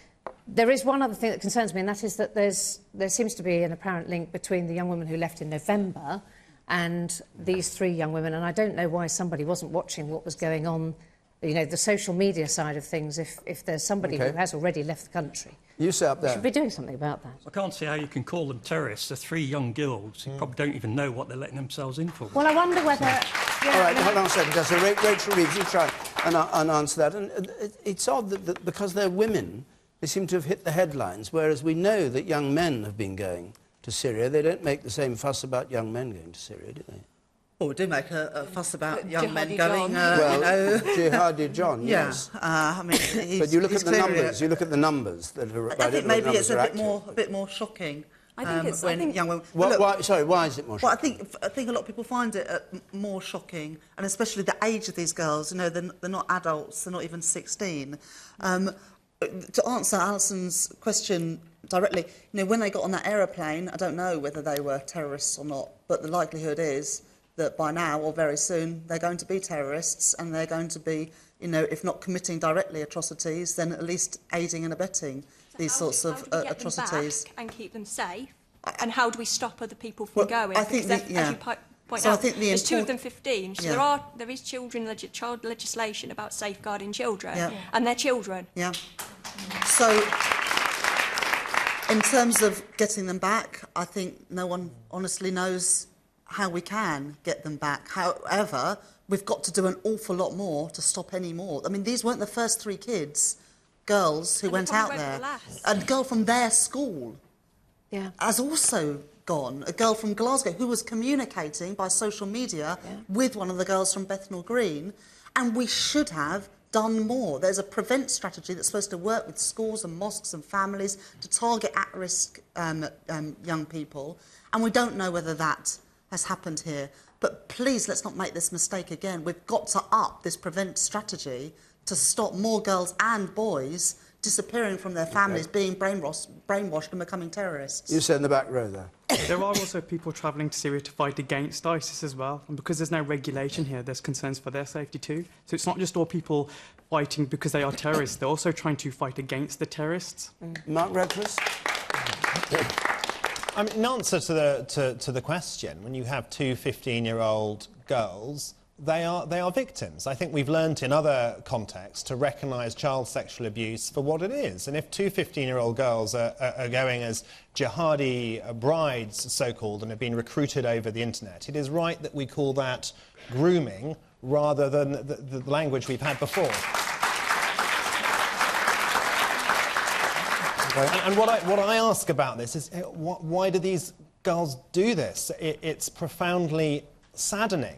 there is one other thing that concerns me, and that is that there seems to be an apparent link between the young woman who left in November and these 3 young women, and I don't know why somebody wasn't watching what was going on, you know, the social media side of things, if there's somebody who has already left the country. You sit up there. We should be doing something about that. I can't see how you can call them terrorists. They're 3 young girls who probably don't even know what they're letting themselves in for. Well, I wonder whether... All right, hold on a second, Tessa. Rachel Reeves, you try and answer that. And it's odd that because they're women, they seem to have hit the headlines, whereas we know that young men have been going to Syria. They don't make the same fuss about young men going to Syria, do they? Well, we do make a fuss about young men Jihadi going, John. Jihadi John, yes. I mean, but you look at the numbers. You look at the numbers that are. I think maybe it's a bit more shocking. young women. Why is it more shocking? Well, I think a lot of people find it more shocking, and especially the age of these girls. You know, they're not adults; they're not even 16. To answer Alison's question directly, you know, when they got on that aeroplane, I don't know whether they were terrorists or not, but the likelihood is that by now or very soon they're going to be terrorists, and they're going to be, you know, if not committing directly atrocities, then at least aiding and abetting these sorts of atrocities. And keep them safe? And how do we stop other people from going? I think as you point out, there's 2 of them 15, so there is child legislation about safeguarding children, and they're children. Yeah. So, in terms of getting them back, I think no one honestly knows how we can get them back. However, we've got to do an awful lot more to stop any more. I mean, these weren't the first 3 girls who went out there. A girl from their school has also gone. A girl from Glasgow who was communicating by social media with one of the girls from Bethnal Green, and we should have done more. There's a prevent strategy that's supposed to work with schools and mosques and families to target at-risk young people, and we don't know whether that has happened here. But please, let's not make this mistake again. We've got to up this prevent strategy to stop more girls and boys disappearing from their families, being brainwashed and becoming terrorists. You sit in the back row there. There are also people travelling to Syria to fight against ISIS as well, and because there's no regulation here, there's concerns for their safety too. So it's not just all people fighting because they are terrorists, they're also trying to fight against the terrorists. Mark Redcliffe? I mean, in answer to the question, when you have 2 15-year-old girls, they are victims. I think we've learnt in other contexts to recognise child sexual abuse for what it is. And if 2 15-year-old girls are going as jihadi brides, so-called, and have been recruited over the internet, it is right that we call that grooming rather than the language we've had before. And what I ask about this is, why do these girls do this? It's profoundly saddening.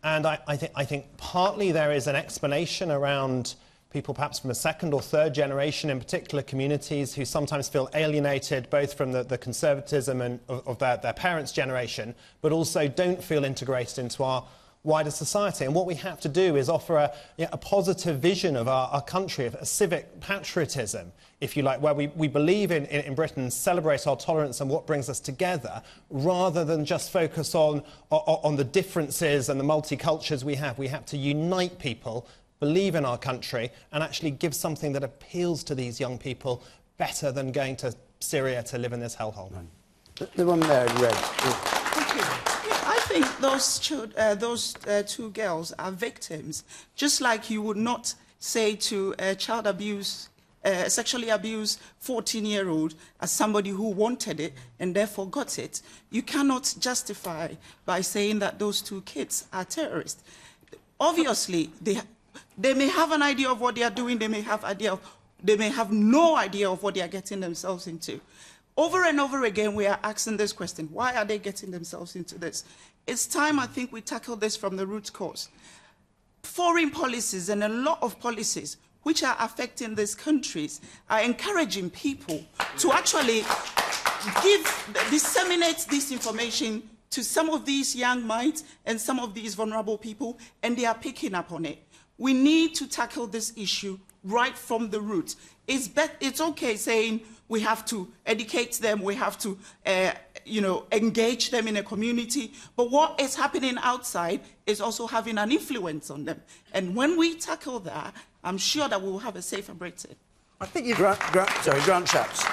And I think partly there is an explanation around people perhaps from a 2nd or 3rd generation in particular communities who sometimes feel alienated both from the conservatism and of their parents' generation, but also don't feel integrated into our wider society. And what we have to do is offer a positive vision of our country, of a civic patriotism, if you like, where we believe in Britain, celebrate our tolerance and what brings us together, rather than just focus on the differences and the multicultures we have. We have to unite people, believe in our country, and actually give something that appeals to these young people better than going to Syria to live in this hellhole. The one there in red. Thank you. I think those 2 girls are victims, just like you would not say to a child abuse, sexually abused 14-year-old as somebody who wanted it and therefore got it. You cannot justify by saying that those 2 kids are terrorists. Obviously, they may have an idea of what they are doing, they may have no idea of what they are getting themselves into. Over and over again, we are asking this question: why are they getting themselves into this? It's time, I think, we tackle this from the root cause. Foreign policies and a lot of policies which are affecting these countries are encouraging people to actually disseminate this information to some of these young minds and some of these vulnerable people, and they are picking up on it. We need to tackle this issue right from the root. It's okay saying we have to educate them, we have to engage them in a community, but what is happening outside is also having an influence on them. And when we tackle that, I'm sure that we will have a safer Britain. I think you've... Grant Shapps.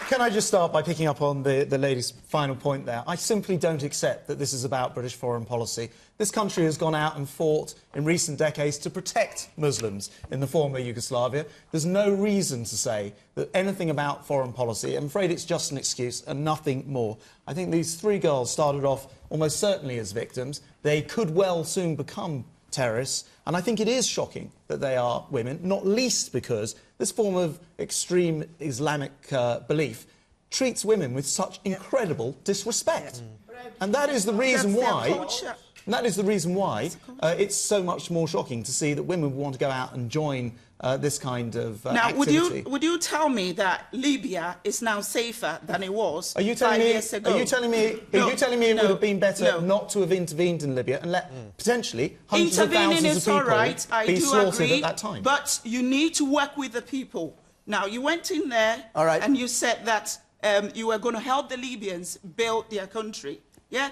Can I just start by picking up on the lady's final point there? I simply don't accept that this is about British foreign policy. This country has gone out and fought in recent decades to protect Muslims in the former Yugoslavia. There's no reason to say that anything about foreign policy. I'm afraid it's just an excuse and nothing more. I think these 3 girls started off almost certainly as victims. They could well soon become terrorists, and I think it is shocking that they are women, not least because this form of extreme Islamic belief treats women with such incredible disrespect. And that is the reason why And that is the reason why it's so much more shocking to see that women want to go out and join this kind of activity. Would you tell me that Libya is now safer than it was 5 years ago? Are you telling me it would have been better not to have intervened in Libya and let potentially hundreds of thousands of people be slaughtered at that time? But you need to work with the people. Now, you went in there and you said that you were going to help the Libyans build their country. Yeah?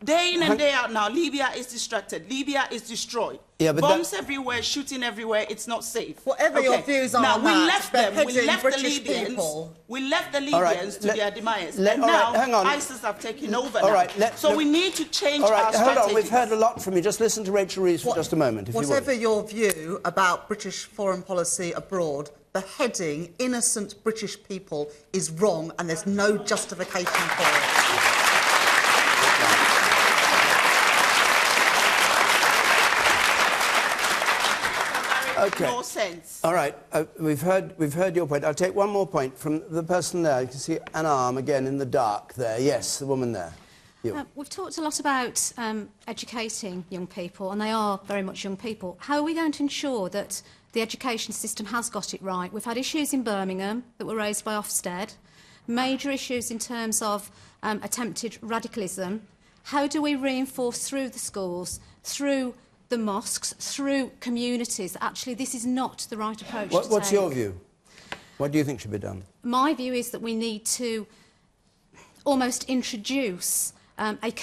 Day in and day out now, Libya is distracted. Libya is destroyed. Yeah, but bombs everywhere, shooting everywhere. It's not safe. Whatever your views are now, on we that, left them. We left the British Libyans. people. We left the Libyans to their demise. And hang now on. ISIS have taken over. All now. right, so we need to change our hold strategy. on. We've heard a lot from you. Just listen to Rachel Reeves for just a moment, if you would. Whatever your view about British foreign policy abroad, beheading innocent British people is wrong, and there's no justification for it. Okay. No sense. All right, we've heard your point. I'll take one more point from the person there. You can see an arm again in the dark there. Yes, the woman there. You. We've talked a lot about educating young people, and they are very much young people. How are we going to ensure that the education system has got it right? We've had issues in Birmingham that were raised by Ofsted, major issues in terms of attempted radicalism. How do we reinforce through the schools, through the mosques, through communities, actually this is not the right approach to take? What's your view? What do you think should be done? My view is that we need to almost introduce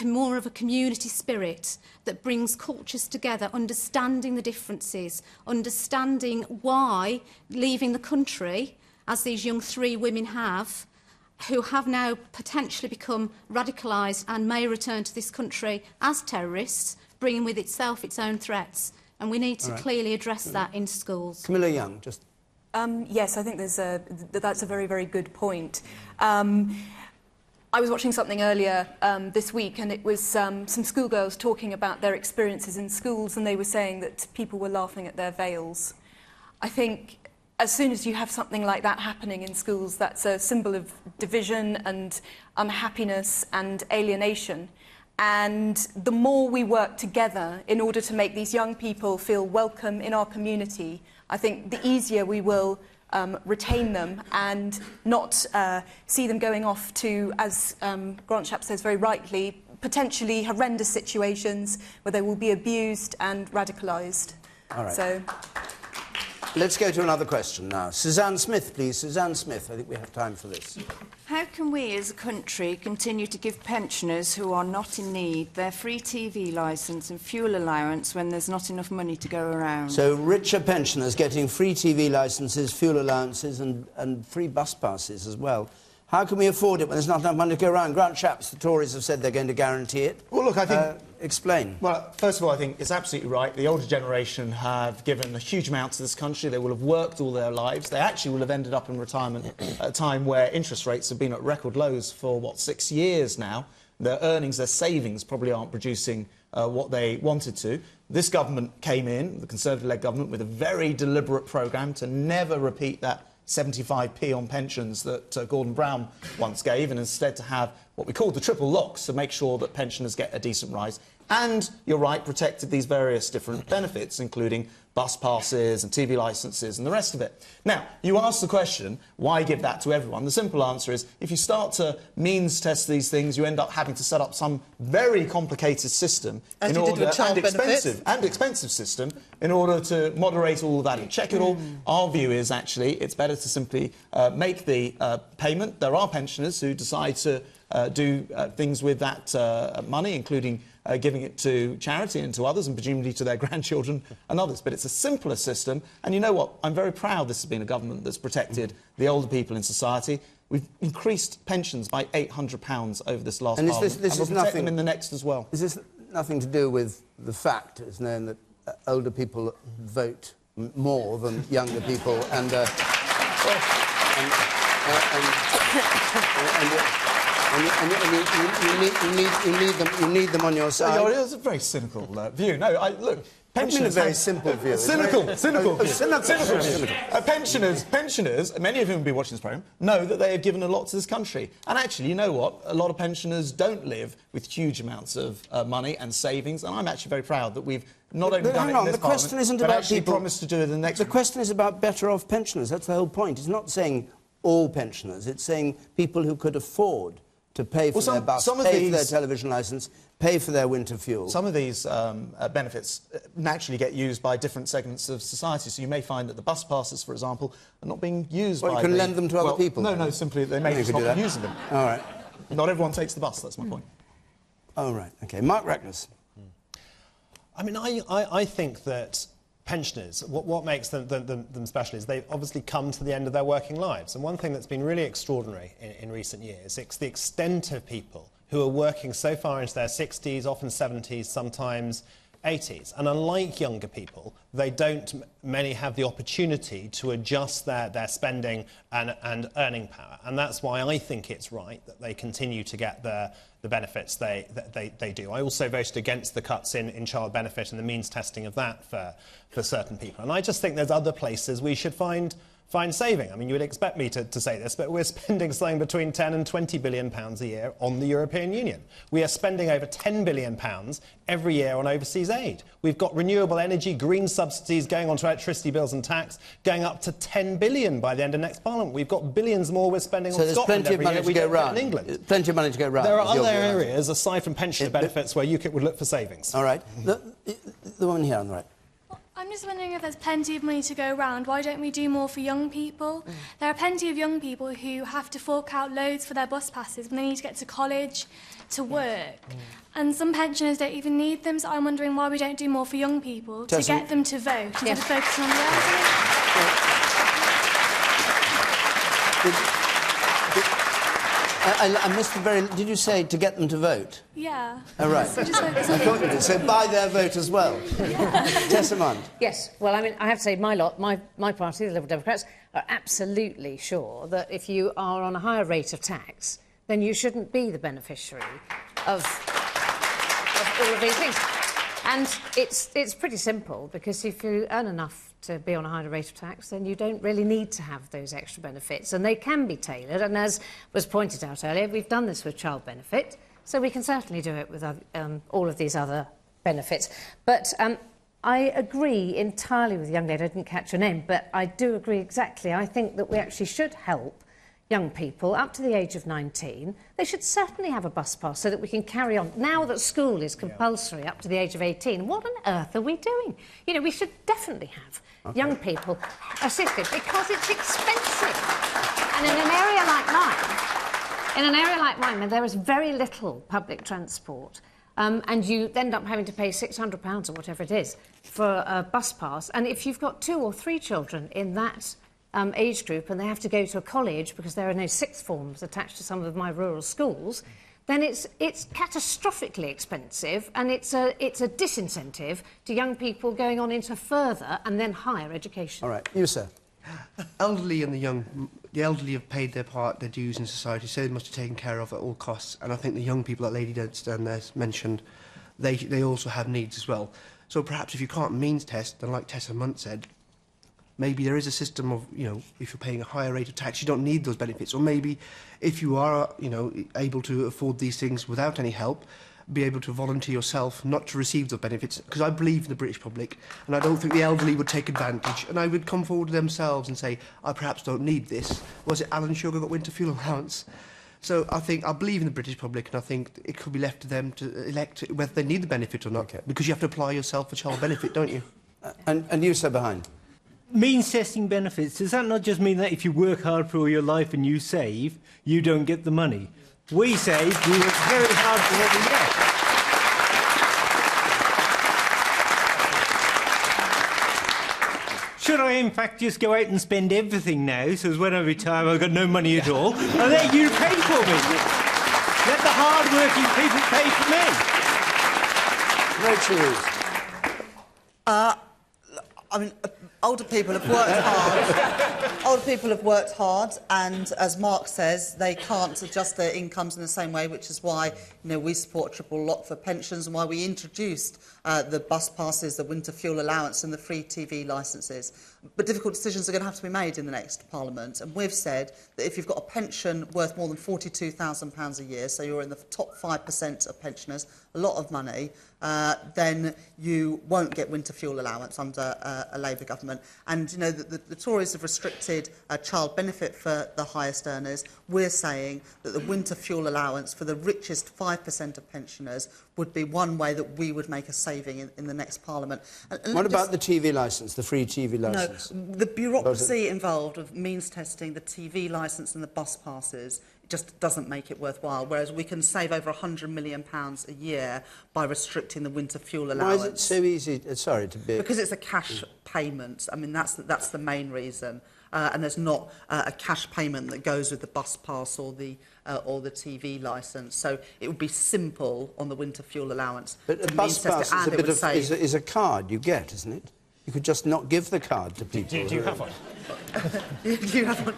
more of a community spirit that brings cultures together, understanding the differences, understanding why leaving the country, as these young 3 women have, who have now potentially become radicalised and may return to this country as terrorists, bringing with itself its own threats. And we need to clearly address that in schools. Camilla Young, just... Yes, I think that's a very, very good point. I was watching something earlier this week, and it was some schoolgirls talking about their experiences in schools, and they were saying that people were laughing at their veils. I think as soon as you have something like that happening in schools, that's a symbol of division and unhappiness and alienation. And the more we work together in order to make these young people feel welcome in our community, I think the easier we will retain them and not see them going off to, as Grant Shapps says very rightly, potentially horrendous situations where they will be abused and radicalised. All right. So, let's go to another question now. Suzanne Smith, please. Suzanne Smith, I think we have time for this. How can we as a country continue to give pensioners who are not in need their free TV licence and fuel allowance when there's not enough money to go around? So richer pensioners getting free TV licences, fuel allowances and free bus passes as well. How can we afford it when there's not enough money to go around? Grant Shapps, the Tories have said they're going to guarantee it. Well, look, I think... explain. Well, first of all, I think it's absolutely right. The older generation have given a huge amount to this country. They will have worked all their lives. They actually will have ended up in retirement at a time where interest rates have been at record lows for, 6 years now. Their earnings, their savings probably aren't producing what they wanted to. This government came in, the Conservative-led government, with a very deliberate programme to never repeat that 75p on pensions that Gordon Brown once gave, and instead to have what we call the triple locks to make sure that pensioners get a decent rise. And, you're right, protected these various different benefits, including bus passes and TV licences and the rest of it. Now, you ask the question, why give that to everyone? The simple answer is, if you start to means test these things, you end up having to set up some very complicated system and expensive system in order to moderate all of that and check it all. Our view is, actually, it's better to simply make the payment. There are pensioners who decide to do things with that money, including giving it to charity and to others, and presumably to their grandchildren and others. But it's a simpler system, and you know what? I'm very proud this has been a government that's protected the older people in society. We've increased pensions by £800 over this last Parliament, this and we'll is protect nothing, them in the next as well. Is this nothing to do with the fact, it's known that older people vote more than younger people, and you need them on your side? It's a very cynical view. No, look, Pensioners a very simple view. Cynical view. Cynical. Pensioners, many of whom will be watching this programme, know that they have given a lot to this country. And actually, you know what? A lot of pensioners don't live with huge amounts of money and savings, and I'm actually very proud that we've not only done it in this the question isn't about people promised to do it in the next. The question is about better off pensioners. That's the whole point. It's not saying all pensioners. It's saying people who could afford to pay for their bus, pay for their television licence, pay for their winter fuel. Some of these benefits naturally get used by different segments of society. So you may find that the bus passes, for example, are not being used by you can lend them to other people? No, simply they may just not be using them. All right. Not everyone takes the bus, that's my point. Oh, right. OK. Mark Reckness. I mean, I think that pensioners, what makes them special is they've obviously come to the end of their working lives. And one thing that's been really extraordinary in recent years is the extent of people who are working so far into their 60s, often 70s, sometimes 80s. And unlike younger people, many have the opportunity to adjust their spending and earning power. And that's why I think it's right that they continue to get the benefits they do. I also voted against the cuts in child benefit and the means testing of that for certain people. And I just think there's other places we should find saving. I mean, you would expect me to say this, but we're spending something between 10 and 20 billion pounds a year on the European Union. We are spending over 10 billion pounds every year on overseas aid. We've got renewable energy, green subsidies going on to electricity bills and tax, going up to 10 billion by the end of next Parliament. We've got billions more we're spending on Scotland every year. We don't have in England. Plenty of money to go round. There are other areas, aside from pensioner benefits, where UKIP would look for savings. All right. The woman here on the right. I'm just wondering if there's plenty of money to go around, why don't we do more for young people? There are plenty of young people who have to fork out loads for their bus passes when they need to get to college, to work. And some pensioners don't even need them, so I'm wondering why we don't do more for young people to get them to vote instead of focusing on the elderly. I missed the very... Did you say to get them to vote? Yeah. Oh, right. So just focus I on thought you did. So buy their vote as well. Tessa Munt. Yes. Well, I mean, I have to say my party, the Liberal Democrats, are absolutely sure that if you are on a higher rate of tax, then you shouldn't be the beneficiary of all of these things. And it's pretty simple, because if you earn enough to be on a higher rate of tax, then you don't really need to have those extra benefits. And they can be tailored. And as was pointed out earlier, we've done this with child benefit, so we can certainly do it with all of these other benefits. But I agree entirely with the young lady. I didn't catch her name, but I do agree exactly. I think that we actually should help young people up to the age of 19. They should certainly have a bus pass so that we can carry on. Now that school is compulsory up to the age of 18, what on earth are we doing? You know, we should definitely have young people assisted, because it's expensive. And in an area like mine, where there is very little public transport, and you end up having to pay £600 or whatever it is for a bus pass, and if you've got 2 or 3 children in that age group and they have to go to a college because there are no sixth forms attached to some of my rural schools, then it's catastrophically expensive, and it's a disincentive to young people going on into further and then higher education. All right, you, sir. Elderly and the elderly have paid their part, their dues in society, so they must be taken care of at all costs. And I think the young people that Lady down there mentioned, they also have needs as well. So perhaps if you can't means test, then like Tessa Munt said, maybe there is a system of, you know, if you're paying a higher rate of tax, you don't need those benefits. Or maybe if you are, you know, able to afford these things without any help, be able to volunteer yourself not to receive those benefits. Because I believe in the British public, and I don't think the elderly would take advantage. And I would come forward themselves and say, I perhaps don't need this. Was it Alan Sugar got winter fuel allowance? So I believe in the British public, and I think it could be left to them to elect whether they need the benefit or not. Okay. Because you have to apply yourself for child benefit, don't you? And you, sir, behind. Means testing benefits, does that not just mean that if you work hard for all your life and you save, you don't get the money? We save, we work very hard for what we get. Should I, in fact, just go out and spend everything now, so when I retire I've got no money at all, and let you pay for me? Let the hard-working people pay for me. I mean, older people have worked hard. Older people have worked hard, and as Mark says, they can't adjust their incomes in the same way, which is why, you know, we support triple lock for pensions and why we introduced the bus passes, the winter fuel allowance and the free TV licences. But difficult decisions are going to have to be made in the next Parliament. And we've said that if you've got a pension worth more than £42,000 a year, so you're in the top 5% of pensioners, a lot of money, then you won't get winter fuel allowance under a Labour government. And, you know, the Tories have restricted child benefit for the highest earners. We're saying that the winter fuel allowance for the richest 5% of pensioners would be one way that we would make a saving in the next Parliament. And what about the TV licence, the free TV licence? No, the bureaucracy involved of means testing the TV licence and the bus passes just doesn't make it worthwhile, whereas we can save over £100 million a year by restricting the winter fuel allowance. Why is it so easy? Sorry to be... Because it's a cash payment. I mean, that's the main reason. And there's not a cash payment that goes with the bus pass or the TV licence. So it would be simple on the winter fuel allowance. But a bus pass is a card you get, isn't it? You could just not give the card to people. Do you have one? Do you have one?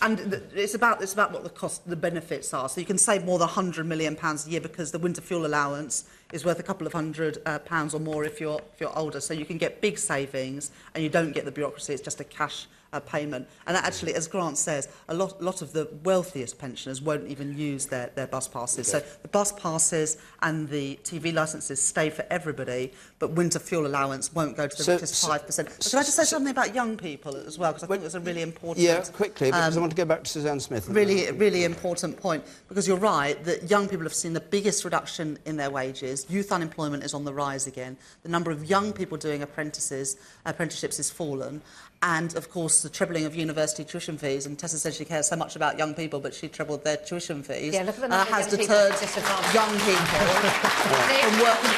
And it's about what the benefits are. So you can save more than £100 million a year because the winter fuel allowance is worth a couple of £100 or more if you're older. So you can get big savings and you don't get the bureaucracy. It's just a cash payment. And actually, as Grant says, a lot of the wealthiest pensioners won't even use their bus passes. Okay. So the bus passes and the TV licences stay for everybody, but winter fuel allowance won't go to the richest 5%. But can I just say something about young people as well, because I think it's a really important... Yeah, quickly, because I want to go back to Suzanne Smith. Really important point, because you're right that young people have seen the biggest reduction in their wages. Youth unemployment is on the rise again. The number of young people doing apprenticeships has fallen. And, of course, the trebling of university tuition fees, and Tessa said she cares so much about young people, but she trebled their tuition fees, has deterred young people from working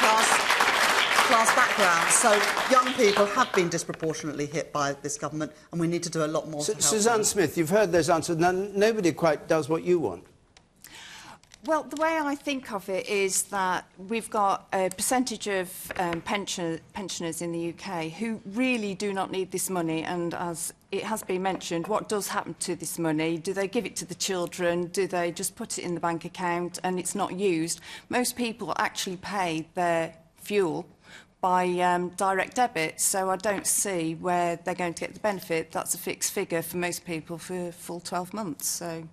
class backgrounds. So young people have been disproportionately hit by this government, and we need to do a lot more to help Suzanne them. Smith, you've heard those answers. Now, nobody quite does what you want. Well, the way I think of it is that we've got a percentage of pensioners in the UK who really do not need this money, and as it has been mentioned, what does happen to this money? Do they give it to the children? Do they just put it in the bank account and it's not used? Most people actually pay their fuel by direct debit, so I don't see where they're going to get the benefit. That's a fixed figure for most people for a full 12 months, so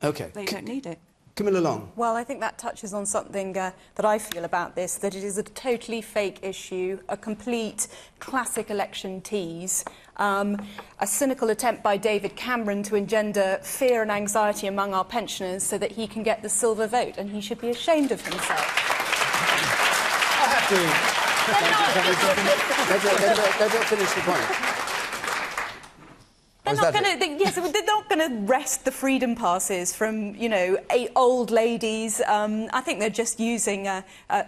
they don't need it. Camilla Long. Well, I think that touches on something that I feel about this, that it is a totally fake issue, a complete classic election tease, a cynical attempt by David Cameron to engender fear and anxiety among our pensioners so that he can get the silver vote, and he should be ashamed of himself. I have to... Let's finish the point. They're not going to wrest the freedom passes from, you know, old ladies. I think they're just using a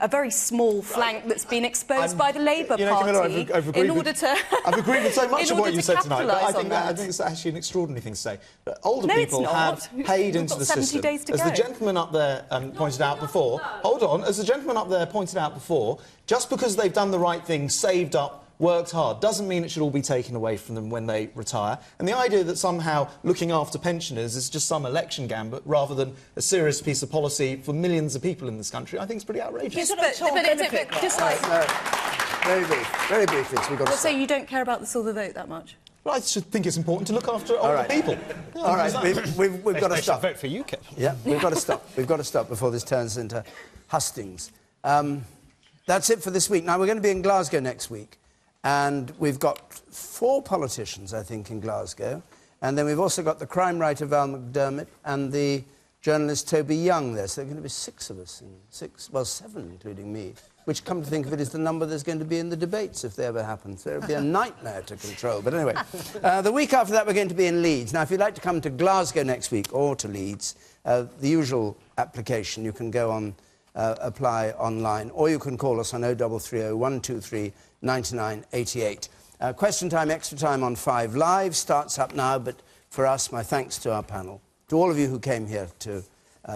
very small flank that's been exposed by the Labour Party in order to... I've agreed with so much of what you said tonight, but I think it's actually an extraordinary thing to say. That older people have paid into the system. As the gentleman up there pointed out before... Hold on. As the gentleman up there pointed out before, just because they've done the right thing, saved up, worked hard, doesn't mean it should all be taken away from them when they retire. And the idea that somehow looking after pensioners is just some election gambit rather than a serious piece of policy for millions of people in this country, I think is pretty outrageous. Yes, but just like... Very briefly, so we've got to stop. So you don't care about the silver vote that much? Well, I just think it's important to look after older people. Yeah, all right, we've got to stop. Vote for UKIP. Yeah, we've got to stop. We've got to stop before this turns into hustings. That's it for this week. Now, we're going to be in Glasgow next week. And we've got 4 politicians, I think, in Glasgow. And then we've also got the crime writer Val McDermott and the journalist Toby Young there. So there are going to be 6 of us, 7, including me, which, come to think of it, is the number there's going to be in the debates if they ever happen. So it'll be a nightmare to control. But anyway, the week after that, we're going to be in Leeds. Now, if you'd like to come to Glasgow next week or to Leeds, the usual application, you can go on, apply online, or you can call us on 0330 123 9988. Question time, extra time on 5 Live starts up now, but for us, my thanks to our panel, to all of you who came here to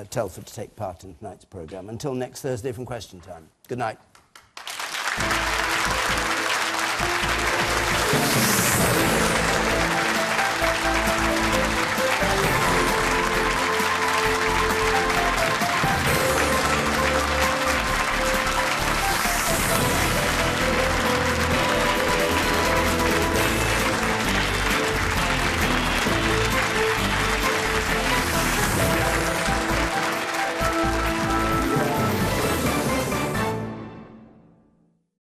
Telford to take part in tonight's programme. Until next Thursday from Question Time. Good night.